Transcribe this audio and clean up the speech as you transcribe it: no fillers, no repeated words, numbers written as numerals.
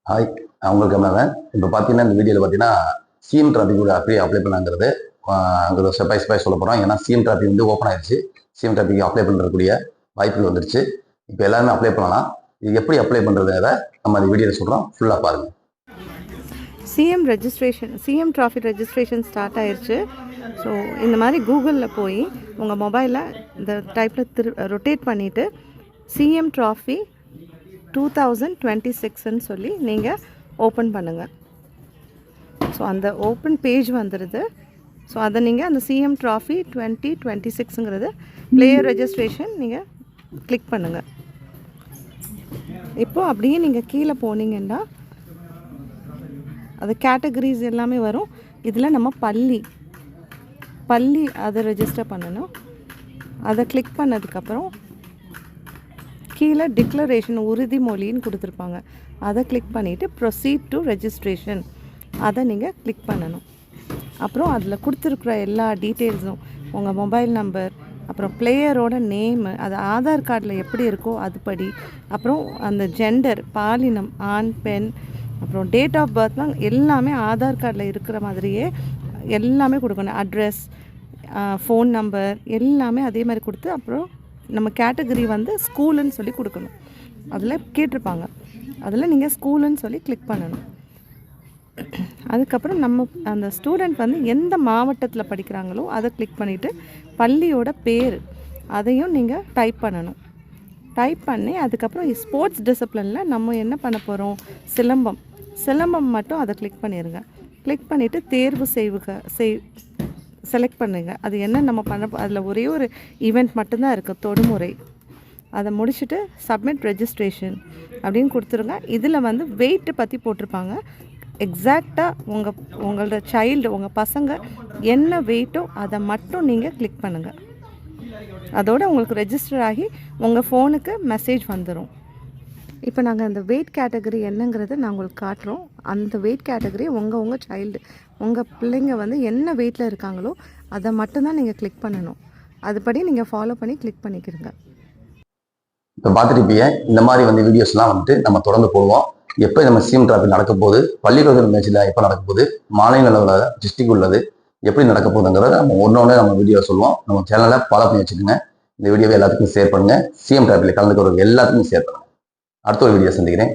Hi, உங்களுக்கு கம்மியாங்க. இப்போ பார்த்தீங்கன்னா இந்த வீடியோவில் பார்த்தீங்கன்னா சிஎம் டிராஃபிக் கூட அப்படியே அப்ளை பண்ணாங்கிறது அங்கே ஸ்டெப் பை ஸ்டெப்பாக சொல்ல போகிறோம். ஏன்னா சிஎம் டிராஃபிக் வந்து ஓப்பன் ஆயிடுச்சு. சிஎம் டிராஃபிக் அப்ளை பண்ணுறக்கூடிய வாய்ப்புகள் வந்துருச்சு. இப்போ எல்லாருமே அப்ளை பண்ணலாம். இது எப்படி அப்ளை பண்ணுறதுங்கிறத நம்ம அந்த வீடியோவில் சொல்கிறோம். ஃபுல்லாக பாருங்கள். சிஎம் டிராஃபிக் ரெஜிஸ்ட்ரேஷன் ஸ்டார்ட் ஆயிடுச்சு. ஸோ இந்த மாதிரி கூகுளில் போய் உங்கள் மொபைலில் இந்த டைப்பில் ரொட்டேட் பண்ணிவிட்டு சிஎம் டிராஃபி 2026ன்னு சொல்லி நீங்கள் ஓப்பன் பண்ணுங்கள். ஸோ அந்த ஓப்பன் பேஜ் வந்துடுது. ஸோ அதை நீங்கள் அந்த சிஎம் டிராஃபி 2026ங்கிறது பிளேயர் ரெஜிஸ்ட்ரேஷன் நீங்கள் கிளிக் பண்ணுங்கள். இப்போது அப்படியே நீங்கள் கீழே போனீங்கன்னா அது கேட்டகரிஸ் எல்லாமே வரும். இதில் நம்ம பள்ளி அதை ரெஜிஸ்டர் பண்ணணும். அதை கிளிக் பண்ணதுக்கப்புறம் கீழே டிக்ளரேஷன் உறுதிமொழின்னு கொடுத்துருப்பாங்க. அதை கிளிக் பண்ணிவிட்டு ப்ரொசீட் டு ரெஜிஸ்ட்ரேஷன் அதை நீங்கள் கிளிக் பண்ணணும். அப்புறம் அதில் கொடுத்துருக்குற எல்லா டீட்டெயில்ஸும் உங்கள் மொபைல் நம்பர், அப்புறம் பிளேயரோட நேமு, அது ஆதார் கார்டில் எப்படி இருக்கோ அதுபடி, அப்புறம் அந்த ஜெண்டர் பாலினம் ஆண் பெண், அப்புறம் டேட் ஆஃப் பர்த்லாம் எல்லாமே ஆதார் கார்டில் இருக்கிற மாதிரியே எல்லாமே கொடுக்கணும். அட்ரஸ், ஃபோன் நம்பர் எல்லாமே அதே மாதிரி கொடுத்து, அப்புறம் நம்ம கேட்டகரி வந்து ஸ்கூலுன்னு சொல்லி கொடுக்கணும். அதில் கேட்டிருப்பாங்க, அதில் நீங்கள் ஸ்கூலுன்னு சொல்லி கிளிக் பண்ணணும். அதுக்கப்புறம் நம்ம அந்த ஸ்டூடெண்ட் வந்து எந்த மாவட்டத்தில் படிக்கிறாங்களோ அதை கிளிக் பண்ணிவிட்டு பள்ளியோட பேர் அதையும் நீங்கள் டைப் பண்ணணும். டைப் பண்ணி அதுக்கப்புறம் ஸ்போர்ட்ஸ் டிசிப்ளினில் நம்ம என்ன பண்ண போகிறோம், சிலம்பம் மட்டும் அதை கிளிக் பண்ணிடுங்க. கிளிக் பண்ணிவிட்டு தேர்வு செலக்ட் பண்ணுங்க. அது என்ன நம்ம அதில் ஒரே ஒரு ஈவெண்ட் மட்டும்தான் இருக்குது, தொடுமுறை. அதை முடிச்சுட்டு சப்மிட் ரெஜிஸ்ட்ரேஷன் அப்படின்னு கொடுத்துருங்க. இதில் வந்து வெயிட்டு பற்றி போட்டிருப்பாங்க. எக்ஸாக்டாக உங்களோட சைல்டு, உங்கள் பசங்க என்ன வெயிட்டோ அதை மட்டும் நீங்கள் கிளிக் பண்ணுங்கள். அதோடு உங்களுக்கு ரெஜிஸ்டர் ஆகி உங்கள் ஃபோனுக்கு மெசேஜ் வந்துடும். இப்போ நாங்கள் அந்த வெயிட் கேட்டகரி என்னங்கிறத நான் உங்களுக்கு காட்டுறோம். அந்த வெயிட் கேட்டகரி உங்கள் சைல்டு, உங்கள் பிள்ளைங்க வந்து என்ன வெயிட்டில் இருக்காங்களோ அதை மட்டும்தான் நீங்கள் கிளிக் பண்ணணும். அதுபடி நீங்கள் ஃபாலோ பண்ணி கிளிக் பண்ணிக்கிறங்க. இப்போ பார்த்துருப்பீங்க, இந்த மாதிரி வந்து வீடியோஸ்லாம் வந்துட்டு நம்ம தொடர்ந்து போடுவோம். எப்போ நம்ம சிஎம் டிராஃபிக் நடக்க போகுது, பள்ளிக்கூட மேட்சில் எப்போ நடக்க போகுது, மாநில அளவில் டிஸ்ட்ரிக்ட் உள்ளது எப்படி நடக்க போகுதுங்கிறத நம்ம ஒன்று நம்ம வீடியோ சொல்லுவோம். நம்ம சேனலை ஃபாலோ பண்ணி வச்சுக்கோங்க. இந்த வீடியோவை எல்லாத்துக்கும் ஷேர் பண்ணுங்கள். சிஎம் டிராஃபிக்கில் கலந்துக்கிறவங்க எல்லாத்துக்கும் ஷேர் பண்ணுங்கள். அடுத்த ஒரு வீடியோ சந்திக்கிறேன்.